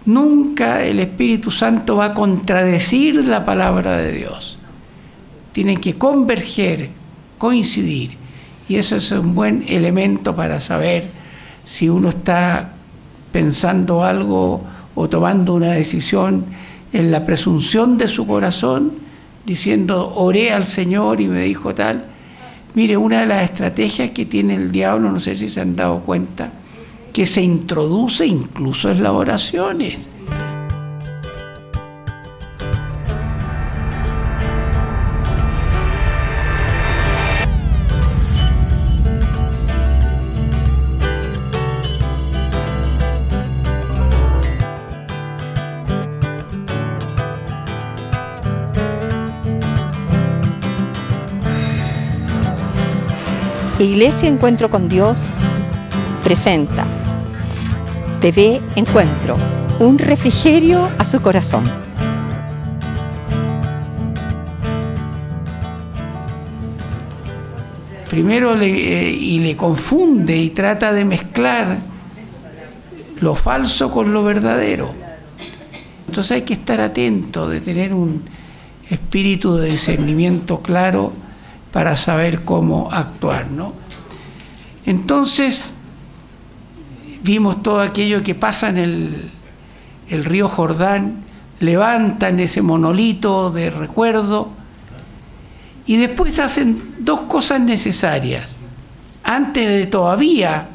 Nunca el Espíritu Santo va a contradecir la palabra de Dios. Tienen que converger, coincidir. Y eso es un buen elemento para saber si uno está pensando algo o tomando una decisión en la presunción de su corazón, diciendo, oré al Señor y me dijo tal. Mire, una de las estrategias que tiene el diablo, no sé si se han dado cuenta, que se introduce incluso en las oraciones. Iglesia Encuentro con Dios presenta TV Encuentro, un refrigerio a su corazón. Primero le confunde y trata de mezclar lo falso con lo verdadero. Entonces hay que estar atento, de tener un espíritu de discernimiento claro para saber cómo actuar, ¿no? Entonces vimos todo aquello que pasa en el río Jordán, levantan ese monolito de recuerdo y después hacen dos cosas necesarias. Antes de todavía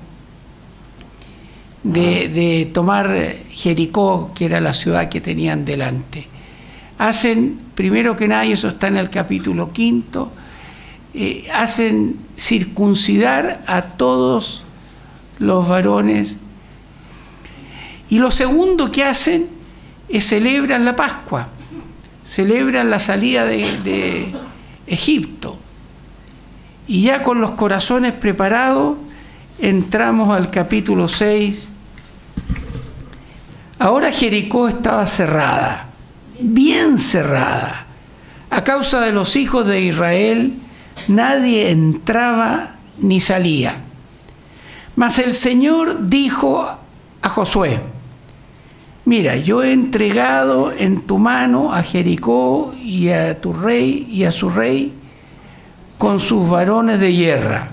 de tomar Jericó, que era la ciudad que tenían delante, hacen, primero que nada, y eso está en el capítulo 5, hacen circuncidar a todos los varones. Y lo segundo que hacen es celebran la Pascua, celebran la salida de Egipto. Y ya con los corazones preparados entramos al capítulo 6. Ahora Jericó estaba cerrada, bien cerrada. A causa de los hijos de Israel, nadie entraba ni salía. Mas el Señor dijo a Josué: mira, yo he entregado en tu mano a Jericó y a tu rey y a su rey con sus varones de guerra.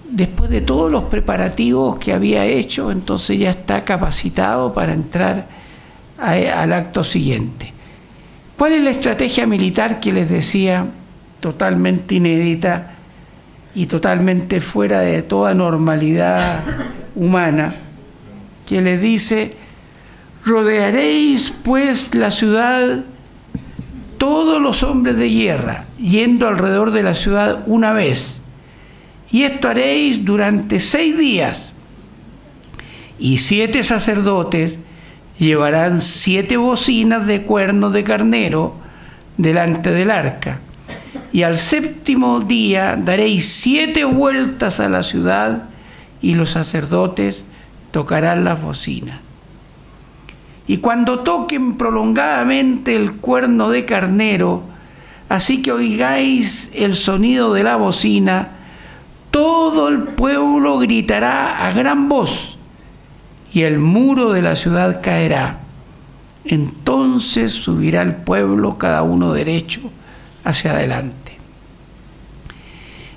Después de todos los preparativos que había hecho, entonces ya está capacitado para entrar al acto siguiente. ¿Cuál es la estrategia militar que les decía? Totalmente inédita y totalmente fuera de toda normalidad humana, que les dice: rodearéis pues la ciudad todos los hombres de guerra, yendo alrededor de la ciudad una vez, y esto haréis durante 6 días, y 7 sacerdotes llevarán 7 bocinas de cuernos de carnero delante del arca. Y al 7º día daréis 7 vueltas a la ciudad, y los sacerdotes tocarán las bocinas. Y cuando toquen prolongadamente el cuerno de carnero, así que oigáis el sonido de la bocina, todo el pueblo gritará a gran voz, y el muro de la ciudad caerá. Entonces subirá el pueblo, cada uno derecho hacia adelante.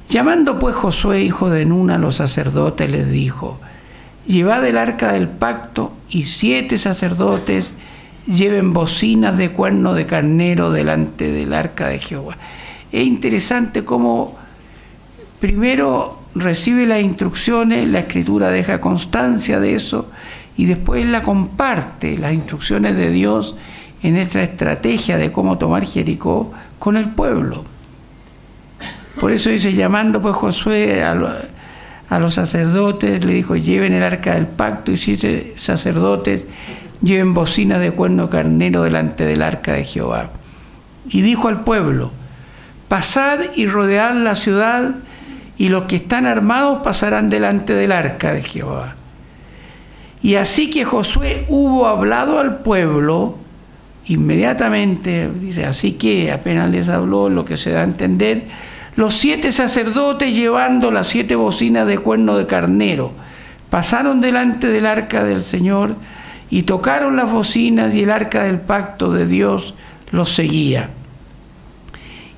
Llamando pues Josué, hijo de Nun, a los sacerdotes, les dijo: llevad el arca del pacto, y 7 sacerdotes lleven bocinas de cuerno de carnero delante del arca de Jehová. Es interesante cómo primero recibe las instrucciones, la Escritura deja constancia de eso, y después la comparte, las instrucciones de Dios en esta estrategia de cómo tomar Jericó con el pueblo. Por eso dice, llamando pues Josué a los sacerdotes, le dijo: lleven el arca del pacto, y 7 sacerdotes lleven bocinas de cuerno carnero delante del arca de Jehová. Y dijo al pueblo: pasad y rodead la ciudad, y los que están armados pasarán delante del arca de Jehová. Y así que Josué hubo hablado al pueblo, inmediatamente, dice, así que apenas les habló, lo que se da a entender, los 7 sacerdotes, llevando las 7 bocinas de cuerno de carnero, pasaron delante del arca del Señor, y tocaron las bocinas, y el arca del pacto de Dios los seguía.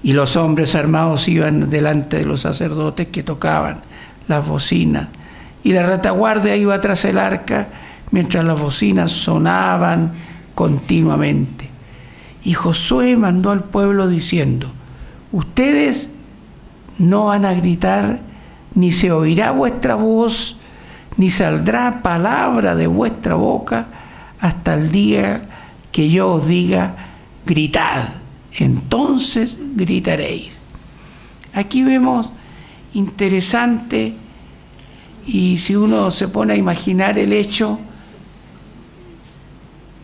Y los hombres armados iban delante de los sacerdotes que tocaban las bocinas, y la retaguardia iba tras el arca mientras las bocinas sonaban continuamente. Y Josué mandó al pueblo diciendo: ustedes no van a gritar, ni se oirá vuestra voz, ni saldrá palabra de vuestra boca hasta el día que yo os diga: gritad, entonces gritaréis. Aquí vemos interesante, y si uno se pone a imaginar el hecho,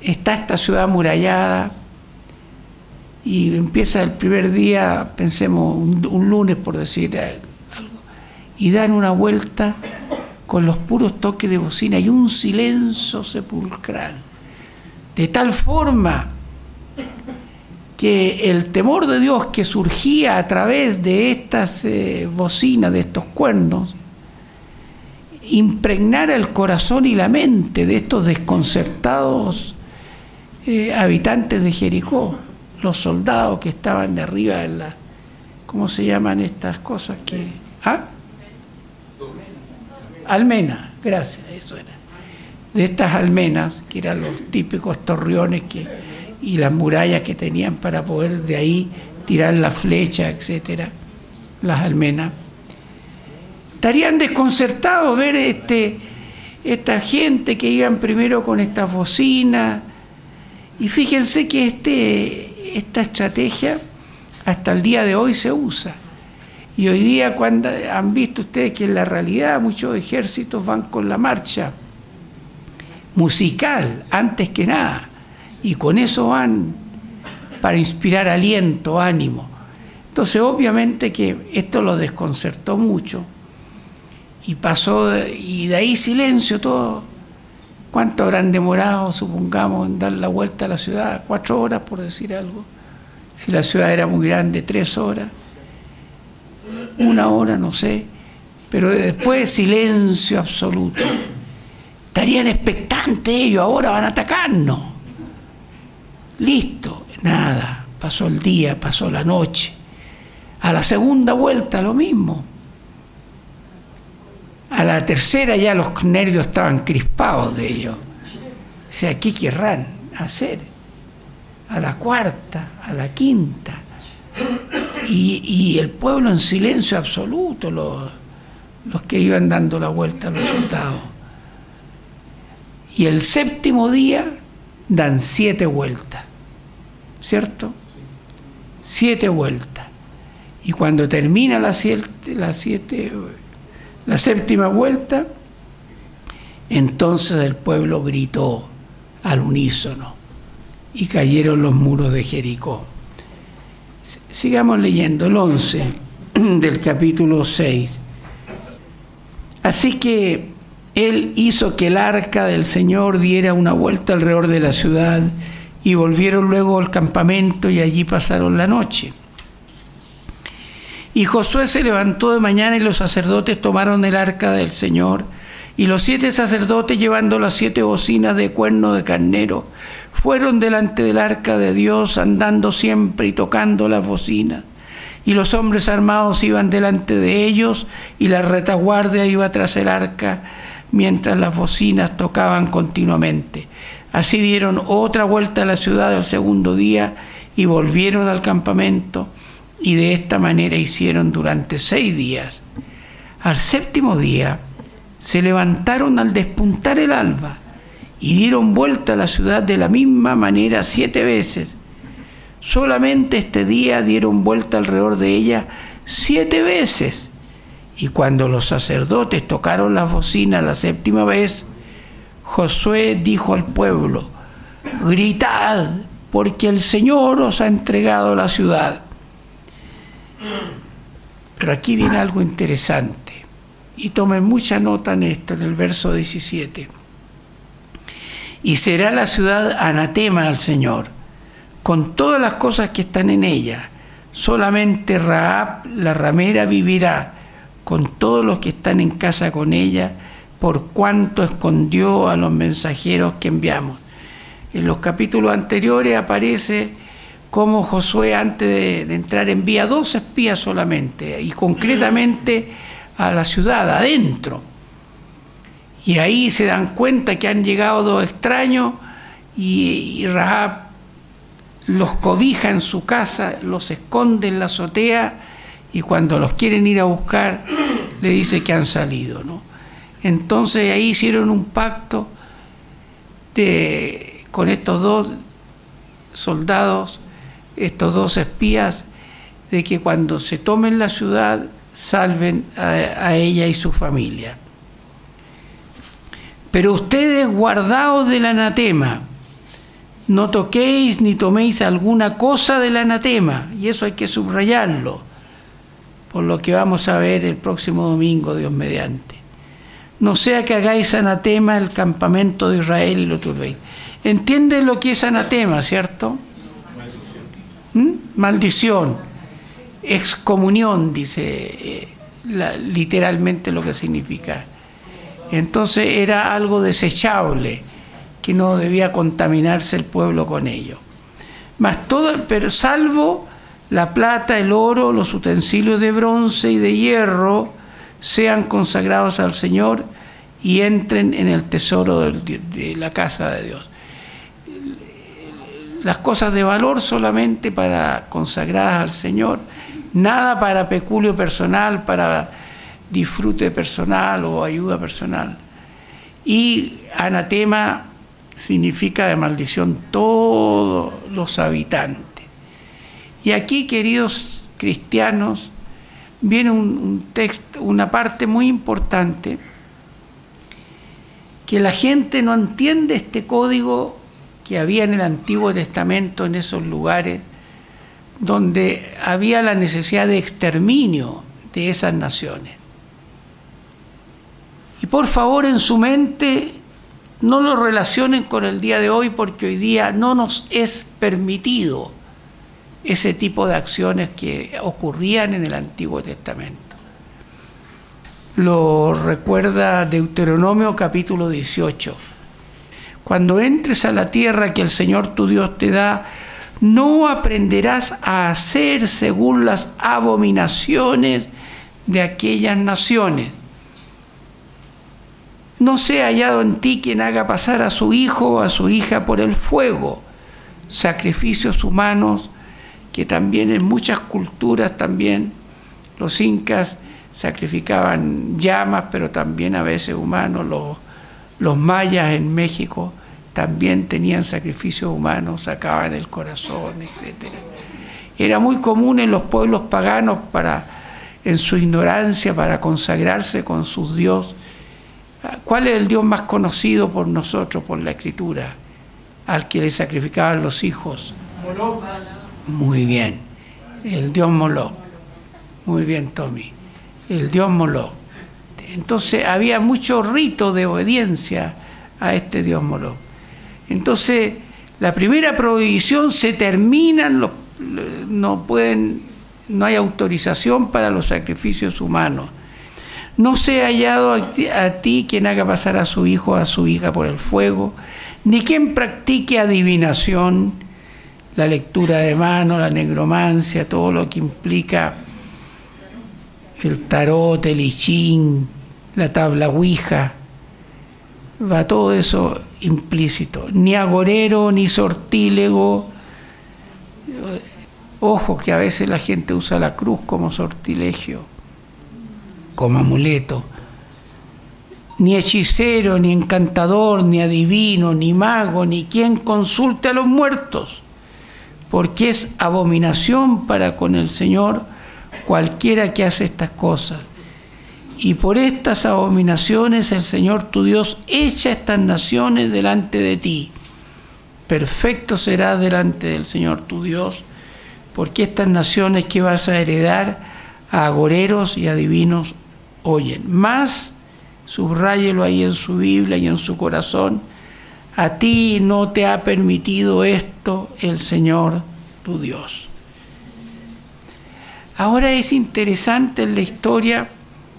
está esta ciudad amurallada, y empieza el primer día, pensemos un lunes por decir algo, y dan una vuelta con los puros toques de bocina y un silencio sepulcral, de tal forma que el temor de Dios que surgía a través de estas bocinas, de estos cuernos, impregnara el corazón y la mente de estos desconcertados habitantes de Jericó, los soldados que estaban de arriba en la, ¿cómo se llaman estas cosas que? ¿Ah? Almenas, gracias, eso era. De estas almenas, que eran los típicos torreones y las murallas que tenían para poder de ahí tirar la flecha, etcétera, las almenas. Estarían desconcertados ver esta gente que iban primero con estas bocinas. Y fíjense que esta estrategia hasta el día de hoy se usa. Y hoy día, cuando han visto ustedes que en la realidad muchos ejércitos van con la marcha musical antes que nada, y con eso van para inspirar aliento, ánimo. Entonces obviamente que esto lo desconcertó mucho, y pasó, y de ahí silencio todo. ¿Cuánto habrán demorado, supongamos, en dar la vuelta a la ciudad? 4 horas, por decir algo. Si la ciudad era muy grande, 3 horas, 1 hora, no sé. Pero después silencio absoluto. Estarían expectantes ellos, ahora van a atacarnos. Listo, nada. Pasó el día, pasó la noche. A la segunda vuelta lo mismo. A la tercera ya los nervios estaban crispados de ellos. O sea, ¿qué querrán hacer? A la cuarta, a la quinta. Y el pueblo en silencio absoluto, los que iban dando la vuelta a los soldados. Y el séptimo día dan 7 vueltas, ¿cierto? 7 vueltas. Y cuando termina la séptima vuelta, entonces el pueblo gritó al unísono y cayeron los muros de Jericó. Sigamos leyendo el 11 del capítulo 6. Así que él hizo que el arca del Señor diera una vuelta alrededor de la ciudad, y volvieron luego al campamento, y allí pasaron la noche. Y Josué se levantó de mañana, y los sacerdotes tomaron el arca del Señor, y los 7 sacerdotes, llevando las 7 bocinas de cuerno de carnero, fueron delante del arca de Dios, andando siempre y tocando las bocinas. Y los hombres armados iban delante de ellos, y la retaguardia iba tras el arca, mientras las bocinas tocaban continuamente. Así dieron otra vuelta a la ciudad al segundo día, y volvieron al campamento, y de esta manera hicieron durante 6 días. Al séptimo día se levantaron al despuntar el alba, y dieron vuelta a la ciudad de la misma manera 7 veces. Solamente este día dieron vuelta alrededor de ella 7 veces. Y cuando los sacerdotes tocaron las bocinas la 7ª vez, Josué dijo al pueblo: gritad, porque el Señor os ha entregado la ciudad. Pero aquí viene algo interesante, y tomen mucha nota en esto, en el verso 17. Y será la ciudad anatema al Señor, con todas las cosas que están en ella. Solamente Rahab, la ramera, vivirá, con todos los que están en casa con ella, por cuanto escondió a los mensajeros que enviamos. En los capítulos anteriores aparece cómo Josué, antes de entrar, envía 2 espías solamente, y concretamente a la ciudad, adentro. Y ahí se dan cuenta que han llegado 2 extraños, y Rahab los cobija en su casa, los esconde en la azotea, y cuando los quieren ir a buscar, le dice que han salido, ¿no? Entonces ahí hicieron un pacto con estos 2 soldados, estos 2 espías, de que cuando se tomen la ciudad, salven a ella y su familia. Pero ustedes, guardaos del anatema, no toquéis ni toméis alguna cosa del anatema, y eso hay que subrayarlo, por lo que vamos a ver el próximo domingo, Dios mediante. No sea que hagáis anatema el campamento de Israel y lo turbéis. ¿Entienden lo que es anatema, cierto? Maldición, excomunión, dice literalmente lo que significa. Entonces era algo desechable, que no debía contaminarse el pueblo con ello. Pero salvo la plata, el oro, los utensilios de bronce y de hierro, sean consagrados al Señor y entren en el tesoro de la casa de Dios. Las cosas de valor solamente para consagradas al Señor, nada para peculio personal, para disfrute personal o ayuda personal. Y anatema significa de maldición todos los habitantes. Y aquí, queridos cristianos, viene un texto, una parte muy importante, que la gente no entiende este código que había en el Antiguo Testamento, en esos lugares donde había la necesidad de exterminio de esas naciones. Y por favor, en su mente no lo relacionen con el día de hoy, porque hoy día no nos es permitido ese tipo de acciones que ocurrían en el Antiguo Testamento. Lo recuerda Deuteronomio capítulo 18. Cuando entres a la tierra que el Señor tu Dios te da, no aprenderás a hacer según las abominaciones de aquellas naciones. No sea hallado en ti quien haga pasar a su hijo o a su hija por el fuego, sacrificios humanos, que también en muchas culturas también los incas sacrificaban llamas, pero también a veces humanos. Los mayas en México también tenían sacrificios humanos, sacaban el corazón, etc. Era muy común en los pueblos paganos, en su ignorancia, para consagrarse con sus dioses. ¿Cuál es el Dios más conocido por nosotros, por la Escritura? Al que le sacrificaban los hijos. Moloch. Muy bien, el Dios Moloch. Muy bien, Tommy. El Dios Moloch. Entonces había mucho rito de obediencia a este Dios Moloch. Entonces la primera prohibición se termina, no hay autorización para los sacrificios humanos. No sea hallado a ti quien haga pasar a su hijo o a su hija por el fuego, ni quien practique adivinación, la lectura de mano, la negromancia, todo lo que implica el tarot, el I Ching, la tabla Ouija, va todo eso implícito. Ni agorero, ni sortílego. Ojo que a veces la gente usa la cruz como sortilegio, como amuleto. Ni hechicero, ni encantador, ni adivino, ni mago, ni quien consulte a los muertos, porque es abominación para con el Señor cualquiera que hace estas cosas. Y por estas abominaciones el Señor tu Dios echa estas naciones delante de ti. Perfecto serás delante del Señor tu Dios, porque estas naciones que vas a heredar a agoreros y adivinos oyen. Más, subráyelo ahí en su Biblia y en su corazón, a ti no te ha permitido esto el Señor tu Dios. Ahora es interesante en la historia,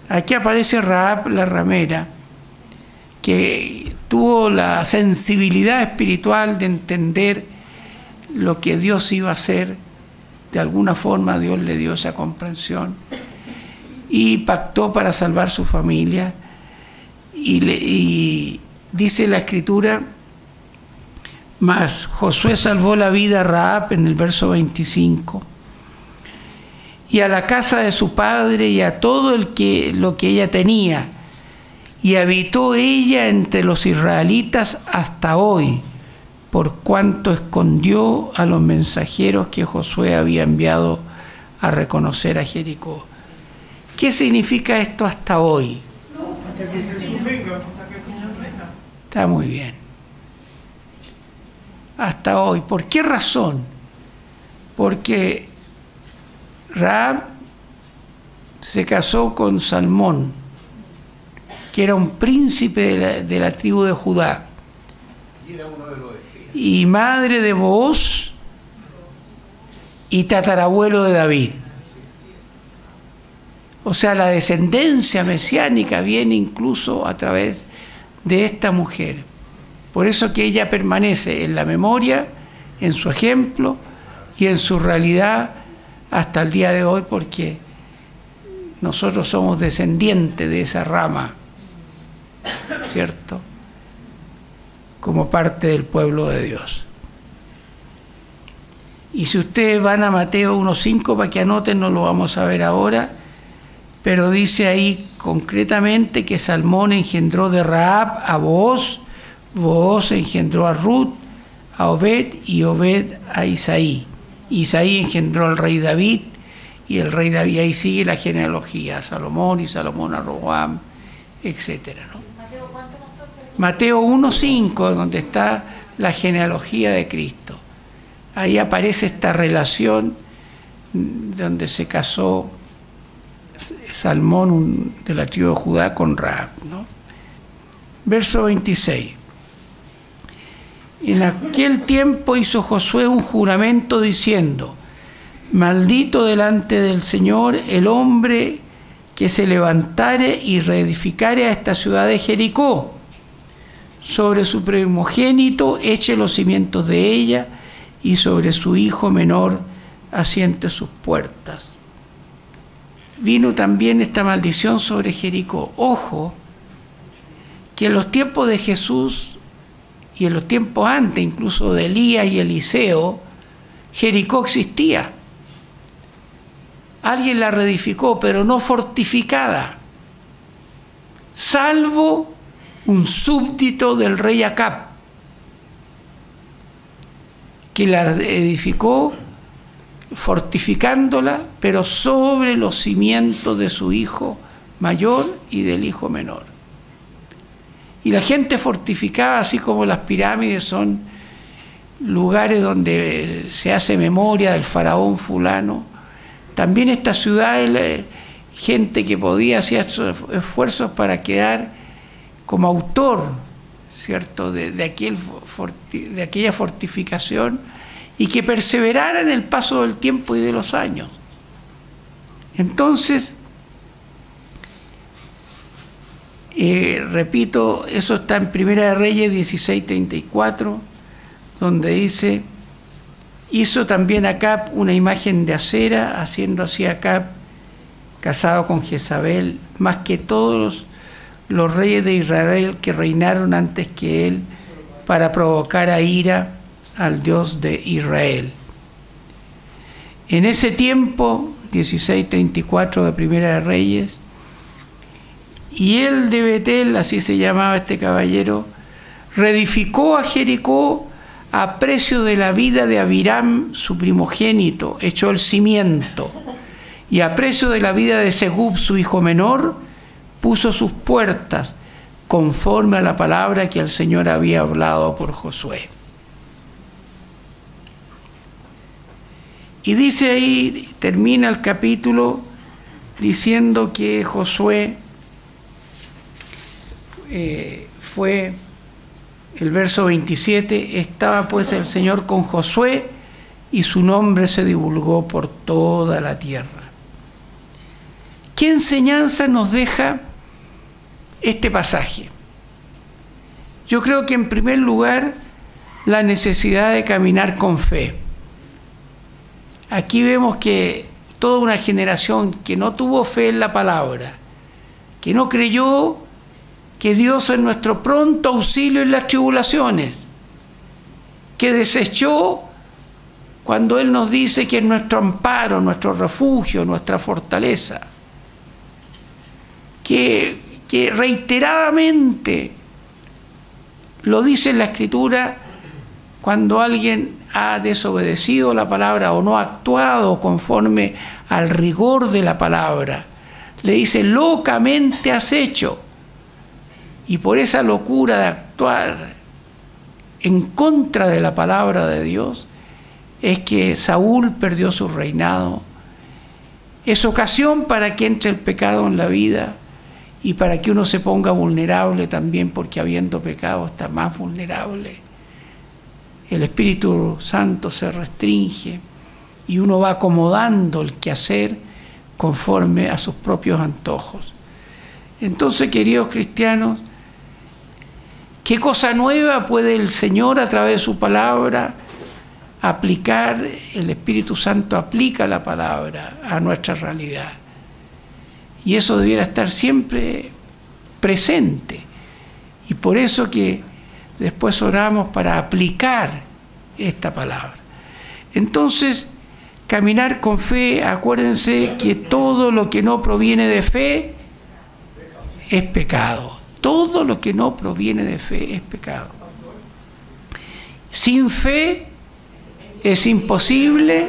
aquí aparece Rahab la ramera, que tuvo la sensibilidad espiritual de entender lo que Dios iba a hacer. De alguna forma Dios le dio esa comprensión y pactó para salvar su familia. Y dice la Escritura: mas Josué salvó la vida a Rahab, en el verso 25, y a la casa de su padre y a todo lo que ella tenía, y habitó ella entre los israelitas hasta hoy, por cuanto escondió a los mensajeros que Josué había enviado a reconocer a Jericó. ¿Qué significa esto hasta hoy? Está muy bien. Hasta hoy. ¿Por qué razón? Porque Rahab se casó con Salmón, que era un príncipe de la tribu de Judá, y madre de Booz y tatarabuelo de David. O sea, la descendencia mesiánica viene incluso a través de esta mujer. Por eso que ella permanece en la memoria, en su ejemplo y en su realidad hasta el día de hoy, porque nosotros somos descendientes de esa rama, ¿cierto?, como parte del pueblo de Dios. Y si ustedes van a Mateo 1.5, para que anoten, no lo vamos a ver ahora, pero dice ahí concretamente que Salmón engendró de Rahab a Booz, Booz engendró a Ruth, a Obed, y Obed a Isaí. Isaí engendró al rey David, y el rey David, ahí sigue la genealogía, a Salomón, y Salomón a Roboam, etcétera, ¿no? Mateo 1.5, donde está la genealogía de Cristo. Ahí aparece esta relación donde se casó Salmón de la tribu de Judá con Rahab, ¿no? Verso 26. En aquel tiempo hizo Josué un juramento diciendo: maldito delante del Señor el hombre que se levantare y reedificare a esta ciudad de Jericó. Sobre su primogénito eche los cimientos de ella, y sobre su hijo menor asiente sus puertas. Vino también esta maldición sobre Jericó. Ojo, que en los tiempos de Jesús y en los tiempos antes, incluso de Elías y Eliseo, Jericó existía. Alguien la reedificó, pero no fortificada, salvo un súbdito del rey Acab, que la edificó fortificándola, pero sobre los cimientos de su hijo mayor y del hijo menor. Y la gente fortificaba, así como las pirámides son lugares donde se hace memoria del faraón fulano, también esta ciudad, gente que podía hacer esfuerzos para quedar como autor, ¿cierto?, de aquella fortificación, y que perseverara en el paso del tiempo y de los años. Entonces, repito, eso está en Primera de Reyes 16:34, donde dice: hizo también Acab una imagen de acera, haciendo así Acab, casado con Jezabel, más que todos los reyes de Israel que reinaron antes que él, para provocar a ira al Dios de Israel. En ese tiempo, 16:34 de Primera de Reyes, y él de Betel, así se llamaba este caballero, reedificó a Jericó a precio de la vida de Abiram, su primogénito, echó el cimiento, y a precio de la vida de Segub, su hijo menor, puso sus puertas, conforme a la palabra que el Señor había hablado por Josué. Y dice ahí, termina el capítulo diciendo que Josué fue, el verso 27, estaba pues el Señor con Josué y su nombre se divulgó por toda la tierra. ¿Qué enseñanza nos deja este pasaje? Yo creo que en primer lugar la necesidad de caminar con fe. Aquí vemos que toda una generación que no tuvo fe en la palabra, que no creyó que Dios es nuestro pronto auxilio en las tribulaciones, que desechó cuando Él nos dice que es nuestro amparo, nuestro refugio, nuestra fortaleza, que reiteradamente lo dice en la Escritura cuando alguien ha desobedecido la palabra o no ha actuado conforme al rigor de la palabra. Le dice, locamente has hecho. Y por esa locura de actuar en contra de la palabra de Dios, es que Saúl perdió su reinado. Es ocasión para que entre el pecado en la vida y para que uno se ponga vulnerable también, porque habiendo pecado está más vulnerable. El Espíritu Santo se restringe y uno va acomodando el quehacer conforme a sus propios antojos. Entonces, queridos cristianos, ¿qué cosa nueva puede el Señor a través de su palabra aplicar? El Espíritu Santo aplica la palabra a nuestra realidad. Y eso debiera estar siempre presente. Y por eso que después oramos para aplicar esta palabra. Entonces, caminar con fe, acuérdense que todo lo que no proviene de fe es pecado. Todo lo que no proviene de fe es pecado. Sin fe es imposible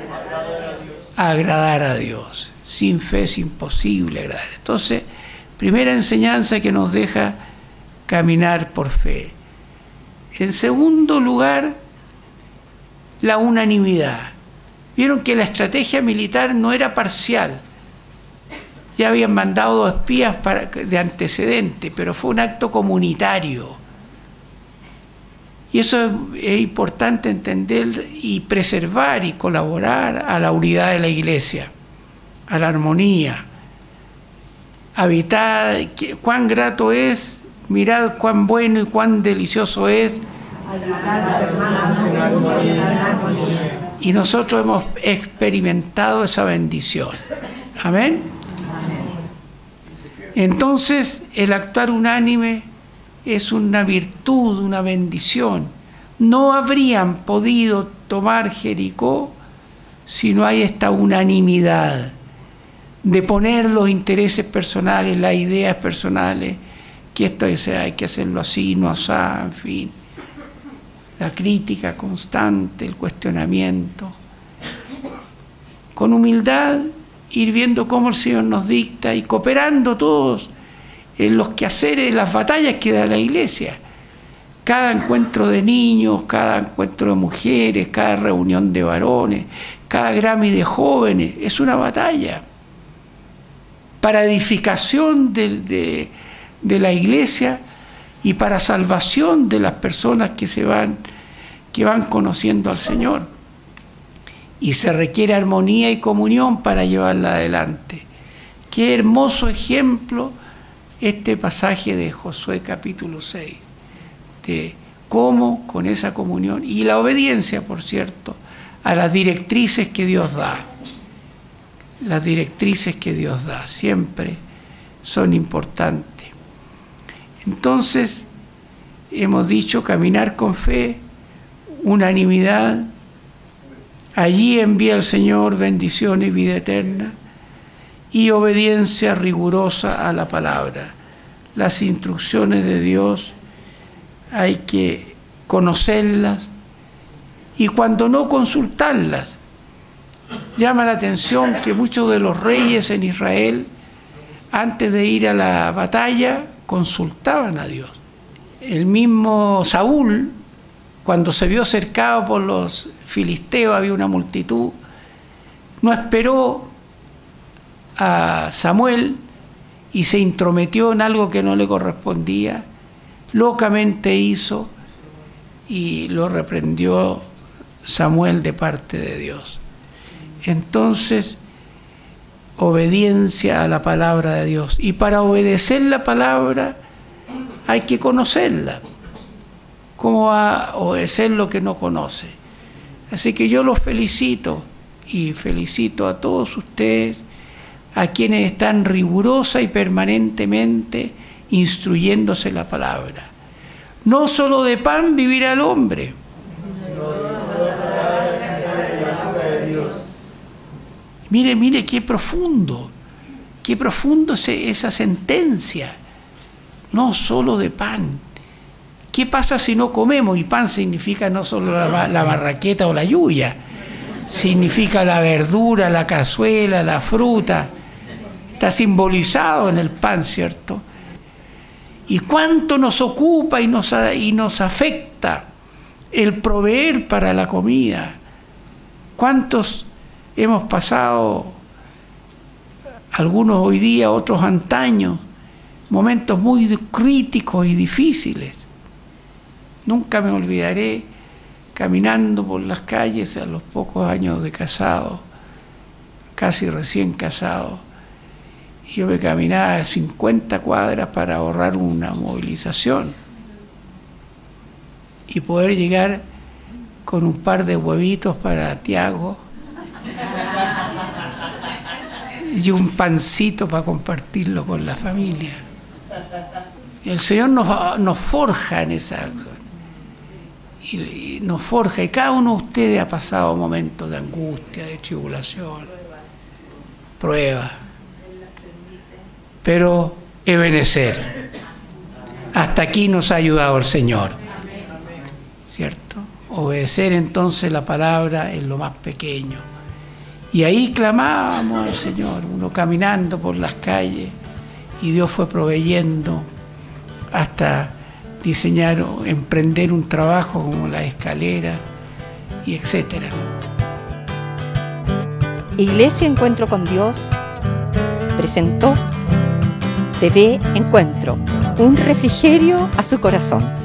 agradar a Dios. Sin fe es imposible agradar. Entonces, primera enseñanza que nos deja caminar por fe. En segundo lugar, la unanimidad. Vieron que la estrategia militar no era parcial. Ya habían mandado espías de antecedente, pero fue un acto comunitario. Y eso es importante entender y preservar y colaborar a la unidad de la Iglesia, a la armonía. Habitar, cuán grato es, mirad cuán bueno y cuán delicioso es. Y nosotros hemos experimentado esa bendición. Amén. Entonces, el actuar unánime es una virtud, una bendición. No habrían podido tomar Jericó si no hay esta unanimidad de poner los intereses personales, las ideas personales, que esto hay que hacerlo así, no así, en fin. La crítica constante, el cuestionamiento. Con humildad, ir viendo cómo el Señor nos dicta y cooperando todos en los quehaceres, las batallas que da la Iglesia. Cada encuentro de niños, cada encuentro de mujeres, cada reunión de varones, cada Grammy de jóvenes, es una batalla para edificación de la Iglesia y para salvación de las personas que van conociendo al Señor. Y se requiere armonía y comunión para llevarla adelante. Qué hermoso ejemplo este pasaje de Josué capítulo 6, de cómo con esa comunión y la obediencia, por cierto, a las directrices que Dios da. Las directrices que Dios da siempre son importantes. Entonces, hemos dicho caminar con fe, unanimidad. Allí envía el Señor bendición y vida eterna y obediencia rigurosa a la palabra. Las instrucciones de Dios hay que conocerlas y cuando no consultarlas. Llama la atención que muchos de los reyes en Israel, antes de ir a la batalla, consultaban a Dios. El mismo Saúl, cuando se vio cercado por los filisteos, había una multitud, no esperó a Samuel y se intrometió en algo que no le correspondía, locamente hizo y lo reprendió Samuel de parte de Dios. Entonces, obediencia a la palabra de Dios. Y para obedecer la palabra hay que conocerla. ¿Cómo va a obedecer lo que no conoce? Así que yo los felicito y felicito a todos ustedes, a quienes están rigurosa y permanentemente instruyéndose la palabra. No solo de pan vivirá el hombre. Mire qué profundo esa sentencia. No solo de pan. ¿Qué pasa si no comemos? Y pan significa no solo la barraqueta o la yuya, significa la verdura, la cazuela, la fruta. Está simbolizado en el pan, ¿cierto? Y cuánto nos ocupa y nos afecta el proveer para la comida. ¿Cuántos hemos pasado, algunos hoy día, otros antaño, momentos muy críticos y difíciles? Nunca me olvidaré caminando por las calles a los pocos años de casado, casi recién casado. Yo me caminaba 50 cuadras para ahorrar una movilización y poder llegar con un par de huevitos para Tiago y un pancito para compartirlo con la familia. El Señor nos forja en esa acción. Y nos forja, y cada uno de ustedes ha pasado momentos de angustia, de tribulación, prueba, pero ebenecer. Hasta aquí nos ha ayudado el Señor, ¿cierto? Obedecer entonces la palabra en lo más pequeño. Y ahí clamábamos al Señor, uno caminando por las calles, y Dios fue proveyendo hasta diseñar o emprender un trabajo como la escalera y etcétera. Iglesia Encuentro con Dios presentó TV Encuentro, un refrigerio a su corazón.